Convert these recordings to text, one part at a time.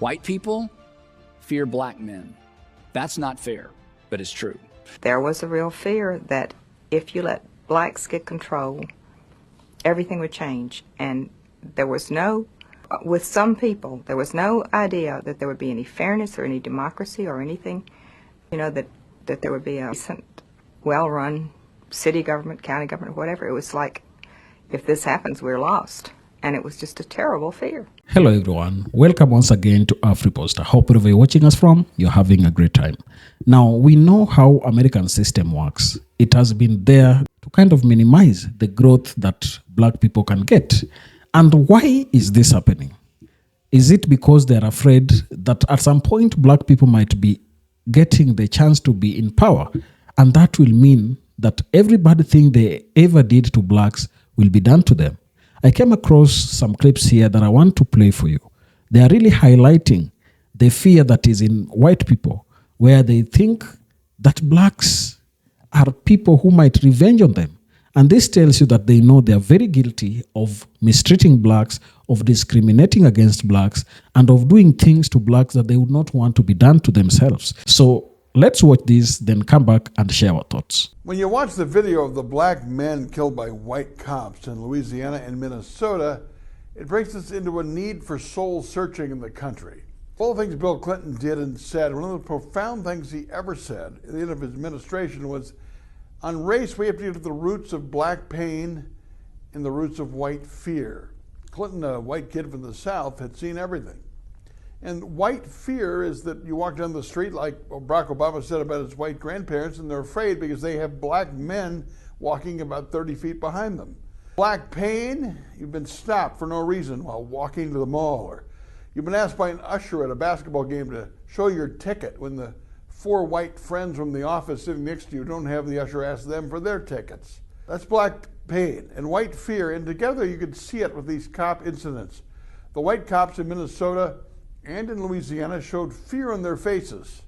White people fear black men. That's not fair, but it's true. There was a real fear that if you let blacks get control, everything would change. And there was no, with some people, there was no idea that there would be any fairness or any democracy or anything, that there would be a decent, well-run city government, county government, whatever. It was like, if this happens, we're lost. And it was just a terrible fear. Hello everyone, welcome once again to AfriPost. I hope wherever you're watching us from, you're having a great time. Now, we know how American system works. It has been there to kind of minimize the growth that black people can get. And why is this happening? Is it because they're afraid that at some point black people might be getting the chance to be in power, and that will mean that every bad thing they ever did to blacks will be done to them? I came across some clips here that I want to play for you. They are really highlighting the fear that is in white people, where they think that blacks are people who might revenge on them. And this tells you that they know they are very guilty of mistreating blacks, of discriminating against blacks, and of doing things to blacks that they would not want to be done to themselves. So let's watch this, then come back and share our thoughts. When you watch the video of the black men killed by white cops in Louisiana and Minnesota, it brings us into a need for soul searching in the country. Of all the things Bill Clinton did and said, one of the profound things he ever said at the end of his administration was, on race, we have to get to the roots of black pain and the roots of white fear. Clinton, a white kid from the South, had seen everything. And white fear is that you walk down the street, like Barack Obama said about his white grandparents, and they're afraid because they have black men walking about 30 feet behind them. Black pain, you've been stopped for no reason while walking to the mall, or you've been asked by an usher at a basketball game to show your ticket when the 4 white friends from the office sitting next to you don't have the usher ask them for their tickets. That's black pain and white fear, and together you could see it with these cop incidents. The white cops in Minnesota and in Louisiana showed fear on their faces.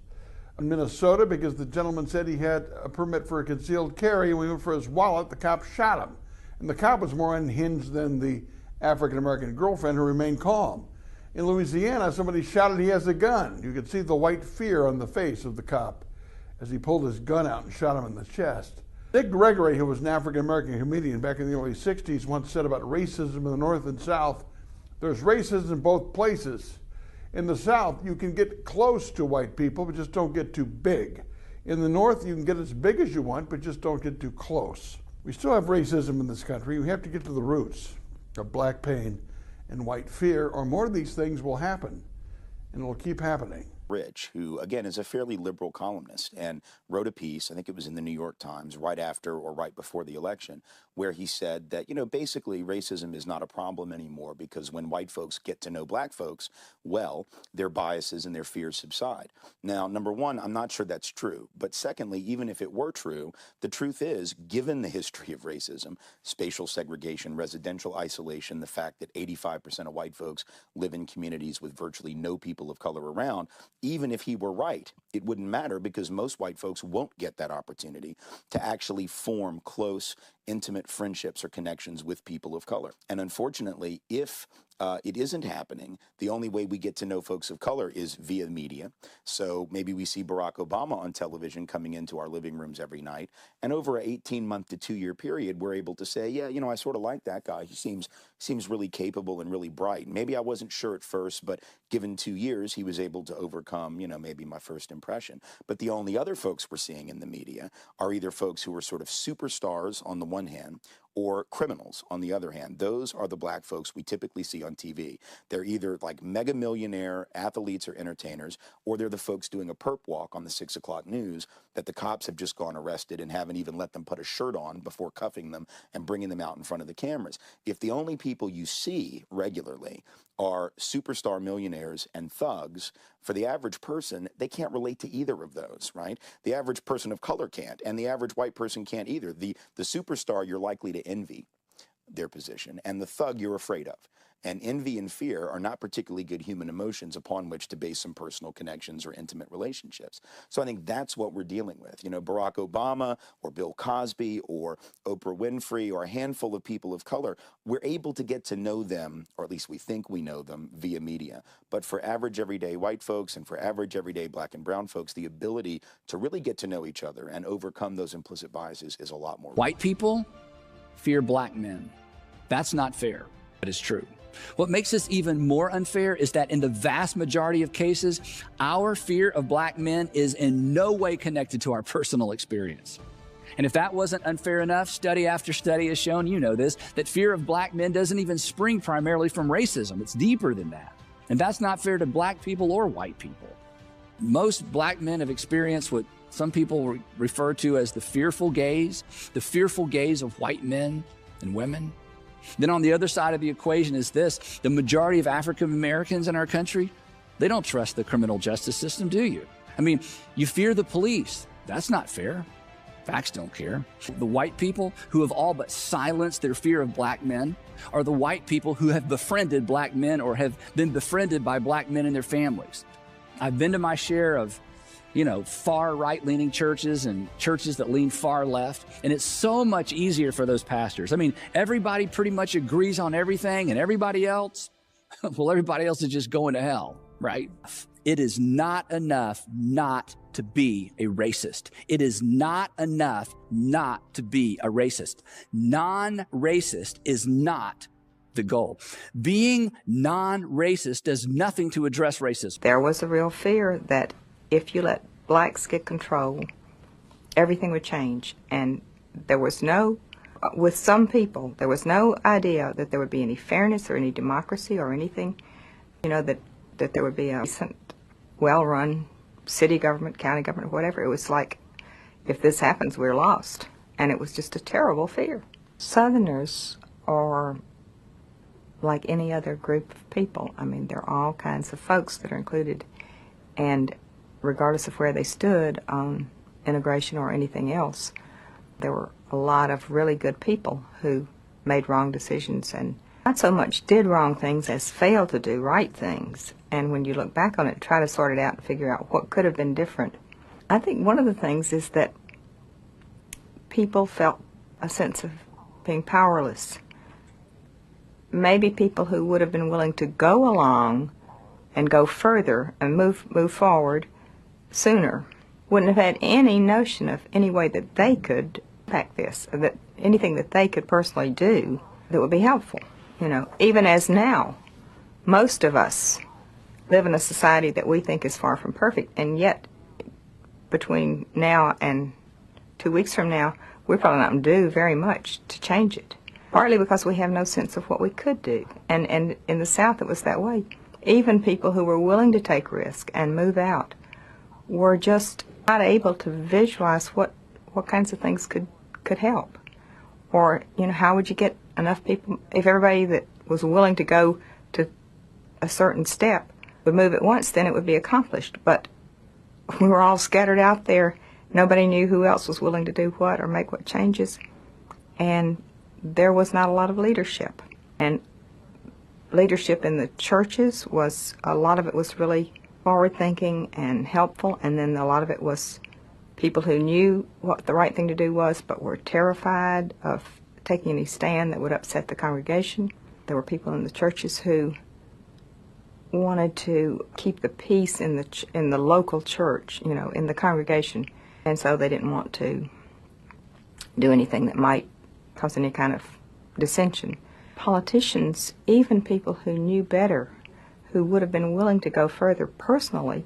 In Minnesota, because the gentleman said he had a permit for a concealed carry, and when he went for his wallet, the cop shot him. And the cop was more unhinged than the African-American girlfriend, who remained calm. In Louisiana, somebody shouted he has a gun. You could see the white fear on the face of the cop as he pulled his gun out and shot him in the chest. Dick Gregory, who was an African-American comedian back in the early 60s, once said about racism in the North and South, there's racism in both places. In the South, you can get close to white people, but just don't get too big. In the North, you can get as big as you want, but just don't get too close. We still have racism in this country. We have to get to the roots of black pain and white fear, or more of these things will happen, and it'll keep happening. Rich, who again is a fairly liberal columnist, and wrote a piece, I think it was in the New York Times, right after or right before the election, where he said that, basically racism is not a problem anymore because when white folks get to know black folks, well, their biases and their fears subside. Now, number one, I'm not sure that's true. But secondly, even if it were true, the truth is, given the history of racism, spatial segregation, residential isolation, the fact that 85% of white folks live in communities with virtually no people of color around, even if he were right, it wouldn't matter because most white folks won't get that opportunity to actually form close, intimate friendships or connections with people of color. And unfortunately, if it isn't happening, the only way we get to know folks of color is via media. So maybe we see Barack Obama on television coming into our living rooms every night. And over an 18-month to 2-year period, we're able to say, yeah, I sort of like that guy. He seems really capable and really bright. Maybe I wasn't sure at first, but given 2 years, he was able to overcome, maybe my first impression. But the only other folks we're seeing in the media are either folks who are sort of superstars on the one hand, or criminals on the other hand. Those are the black folks we typically see on TV. They're either like mega millionaire athletes or entertainers, or they're the folks doing a perp walk on the 6 o'clock news that the cops have just gone arrested and haven't even let them put a shirt on before cuffing them and bringing them out in front of the cameras. If the only people you see regularly are superstar millionaires and thugs, for the average person, they can't relate to either of those, right? The average person of color can't, and the average white person can't either. The superstar, you're likely to envy their position, and the thug you're afraid of. And envy and fear are not particularly good human emotions upon which to base some personal connections or intimate relationships. So I think that's what we're dealing with. You know, Barack Obama or Bill Cosby or Oprah Winfrey or a handful of people of color, we're able to get to know them, or at least we think we know them, via media. But for average everyday white folks and for average everyday black and brown folks, the ability to really get to know each other and overcome those implicit biases is a lot more. White people fear black men. That's not fair, but it's true. What makes this even more unfair is that in the vast majority of cases, our fear of black men is in no way connected to our personal experience. And if that wasn't unfair enough, study after study has shown, you know this, that fear of black men doesn't even spring primarily from racism. It's deeper than that. And that's not fair to black people or white people. Most black men have experienced what some people refer to as the fearful gaze of white men and women. Then on the other side of the equation is this: the majority of African Americans in our country, they don't trust the criminal justice system, do you? I mean, you fear the police. That's not fair. Facts don't care. The white people who have all but silenced their fear of black men are the white people who have befriended black men or have been befriended by black men and their families. I've been to my share of, far right-leaning churches and churches that lean far left, and it's so much easier for those pastors. I mean, everybody pretty much agrees on everything, and everybody else, everybody else is just going to hell, right? It is not enough not to be a racist. It is not enough not to be a racist. Non-racist is not the goal. Being non-racist does nothing to address racism. There was a real fear that if you let blacks get control, everything would change. And there was with some people, there was no idea that there would be any fairness or any democracy or anything, that there would be a decent, well-run city government, county government, whatever. It was like, if this happens, we're lost. And it was just a terrible fear. Southerners are like any other group of people. I mean, there are all kinds of folks that are included. And regardless of where they stood on integration or anything else, there were a lot of really good people who made wrong decisions and not so much did wrong things as failed to do right things. And when you look back on it, try to sort it out and figure out what could have been different. I think one of the things is that people felt a sense of being powerless. Maybe people who would have been willing to go along and go further and move forward sooner wouldn't have had any notion of any way that they could impact this, or that anything that they could personally do that would be helpful. Even as now, most of us live in a society that we think is far from perfect, and yet between now and 2 weeks from now, we're probably not going to do very much to change it, partly because we have no sense of what we could do. And in the South, it was that way. Even people who were willing to take risk and move out were just not able to visualize what kinds of things could help. Or, how would you get enough people, if everybody that was willing to go to a certain step would move at once, then it would be accomplished. But we were all scattered out there. Nobody knew who else was willing to do what or make what changes. And there was not a lot of leadership. And leadership in the churches a lot of it was really forward-thinking and helpful, and then a lot of it was people who knew what the right thing to do was but were terrified of taking any stand that would upset the congregation. There were people in the churches who wanted to keep the peace in the local church, in the congregation, and so they didn't want to do anything that might cause any kind of dissension. Politicians, even people who knew better, who would have been willing to go further personally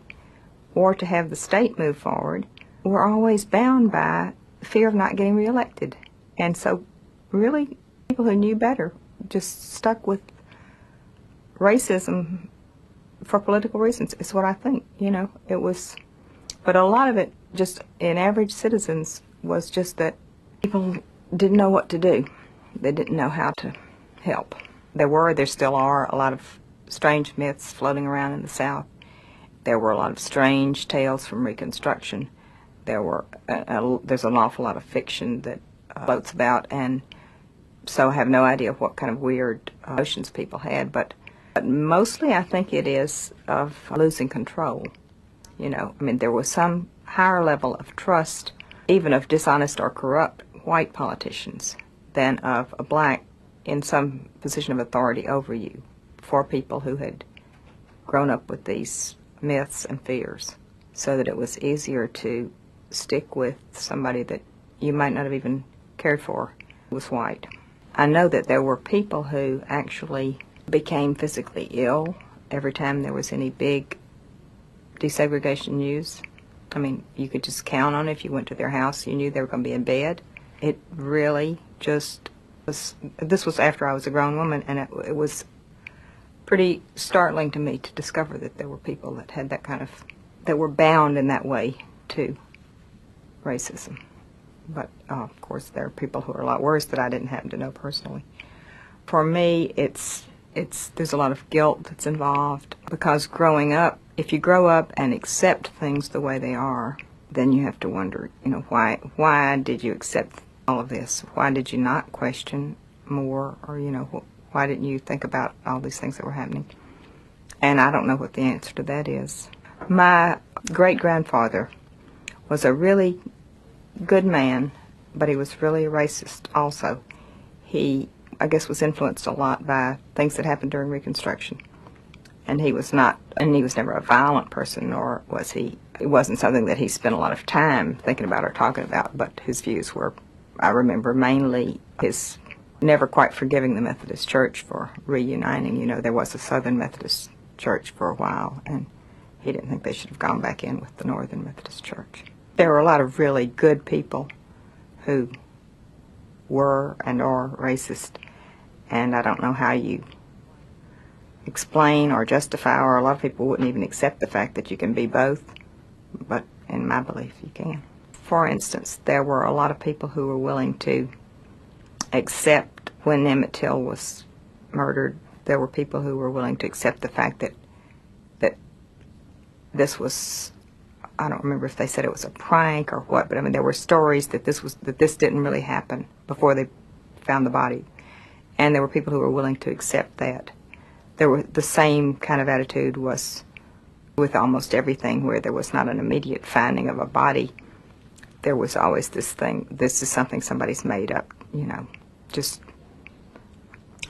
or to have the state move forward, were always bound by fear of not getting reelected. And so really people who knew better just stuck with racism for political reasons, is what I think. It was, but a lot of it just in average citizens was just that people didn't know what to do. They didn't know how to help. There still are a lot of strange myths floating around in the South. There were a lot of strange tales from Reconstruction. There's an awful lot of fiction that floats about, and so I have no idea what kind of weird notions people had, but mostly I think it is of losing control. You know, I mean, there was some higher level of trust, even of dishonest or corrupt white politicians, than of a black in some position of authority over you, for people who had grown up with these myths and fears, so that it was easier to stick with somebody that you might not have even cared for was white. I know that there were people who actually became physically ill every time there was any big desegregation news. I mean, you could just count on it. If you went to their house, you knew they were going to be in bed. It really just was. This was after I was a grown woman, and it was pretty startling to me to discover that there were people that had that kind of, that were bound in that way to racism. But of course, there are people who are a lot worse that I didn't happen to know personally. For me, there's a lot of guilt that's involved, because growing up, if you grow up and accept things the way they are, then you have to wonder, you know, why did you accept all of this? Why did you not question more, or, you know, why didn't you think about all these things that were happening? And I don't know what the answer to that is. My great-grandfather was a really good man, but he was really a racist also. He, I guess, was influenced a lot by things that happened during Reconstruction. And he was never a violent person, nor was he. It wasn't something that he spent a lot of time thinking about or talking about, but his views were, I remember, mainly his never quite forgiving the Methodist Church for reuniting. You know, there was a Southern Methodist Church for a while, and he didn't think they should have gone back in with the Northern Methodist Church. There were a lot of really good people who were and are racist, and I don't know how you explain or justify, or a lot of people wouldn't even accept the fact that you can be both, but in my belief you can. For instance, there were a lot of people who were willing to accept, when Emmett Till was murdered, there were people who were willing to accept the fact that this was, I don't remember if they said it was a prank or what, but I mean, there were stories that this didn't really happen before they found the body, and there were people who were willing to accept that. There were the same kind of attitude was with almost everything where there was not an immediate finding of a body. There was always this thing, this is something somebody's made up, you know, just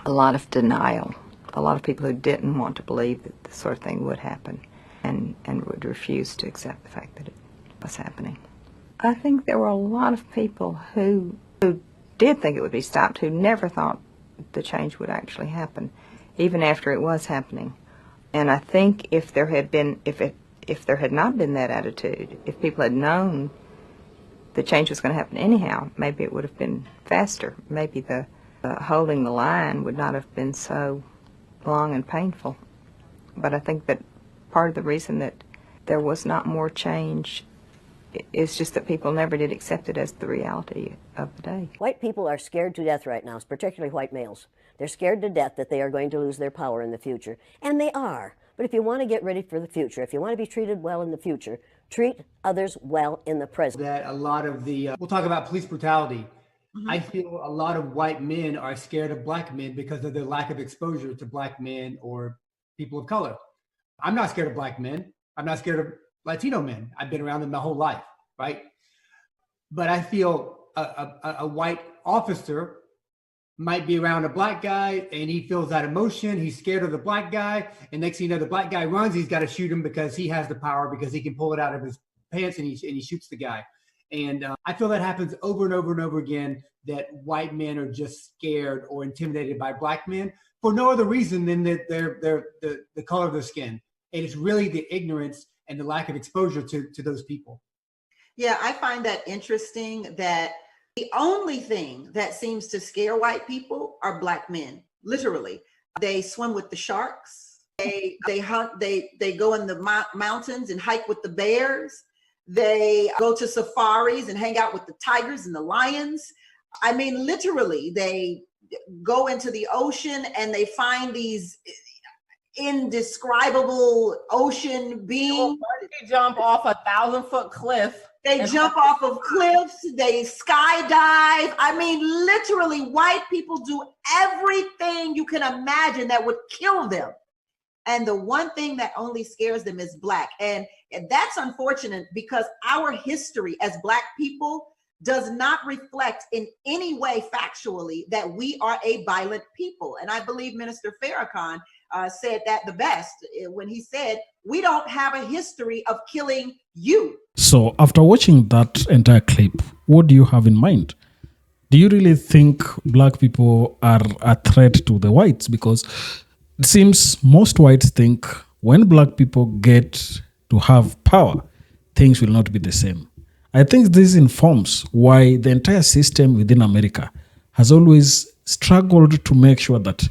a lot of denial. A lot of people who didn't want to believe that this sort of thing would happen, and would refuse to accept the fact that it was happening. I think there were a lot of people who did think it would be stopped, who never thought the change would actually happen, even after it was happening. And I think if there had not been that attitude, if people had known the change was going to happen anyhow, maybe it would have been faster. Maybe the holding the line would not have been so long and painful. But I think that part of the reason that there was not more change is just that people never did accept it as the reality of the day. White people are scared to death right now, particularly white males. They're scared to death that they are going to lose their power in the future. And they are. But if you want to get ready for the future, if you want to be treated well in the future, treat others well in the present. That a lot of the, we'll talk about police brutality. Mm-hmm. I feel a lot of white men are scared of black men because of their lack of exposure to black men or people of color. I'm not scared of black men. I'm not scared of Latino men. I've been around them my whole life, right? But I feel a white officer might be around a black guy and he feels that emotion. He's scared of the black guy. And next thing you know, the black guy runs. He's got to shoot him because he has the power, because he can pull it out of his pants, and he shoots the guy. And I feel that happens over and over and over again, that white men are just scared or intimidated by black men for no other reason than that they're the color of their skin. And it's really the ignorance and the lack of exposure to those people. Yeah, I find that interesting that the only thing that seems to scare white people are black men. Literally, they swim with the sharks. They hunt. They go in the mountains and hike with the bears. They go to safaris and hang out with the tigers and the lions. I mean, literally, they go into the ocean and they find these indescribable ocean beings. They jump off a 1,000-foot cliff. They jump off of cliffs, they skydive. I mean, literally, white people do everything you can imagine that would kill them. And the one thing that only scares them is black. And that's unfortunate because our history as black people does not reflect in any way factually that we are a violent people. And I believe Minister Farrakhan said that the best when he said, we don't have a history of killing you. So after watching that entire clip, what do you have in mind? Do you really think black people are a threat to the whites? Because it seems most whites think when black people get to have power, things will not be the same. I think this informs why the entire system within America has always struggled to make sure that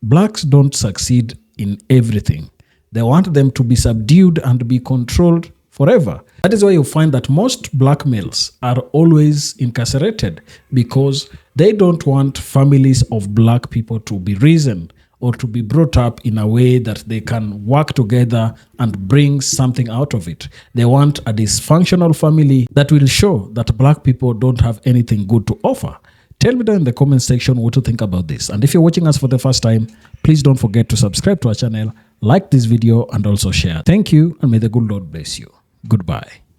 blacks don't succeed in everything. They want them to be subdued and be controlled forever. That is why you find that most black males are always incarcerated because they don't want families of black people to be reasoned or to be brought up in a way that they can work together and bring something out of it. They want a dysfunctional family that will show that black people don't have anything good to offer. Tell me down in the comment section what you think about this. And if you're watching us for the first time, please don't forget to subscribe to our channel, like this video, and also share. Thank you, and may the good Lord bless you. Goodbye.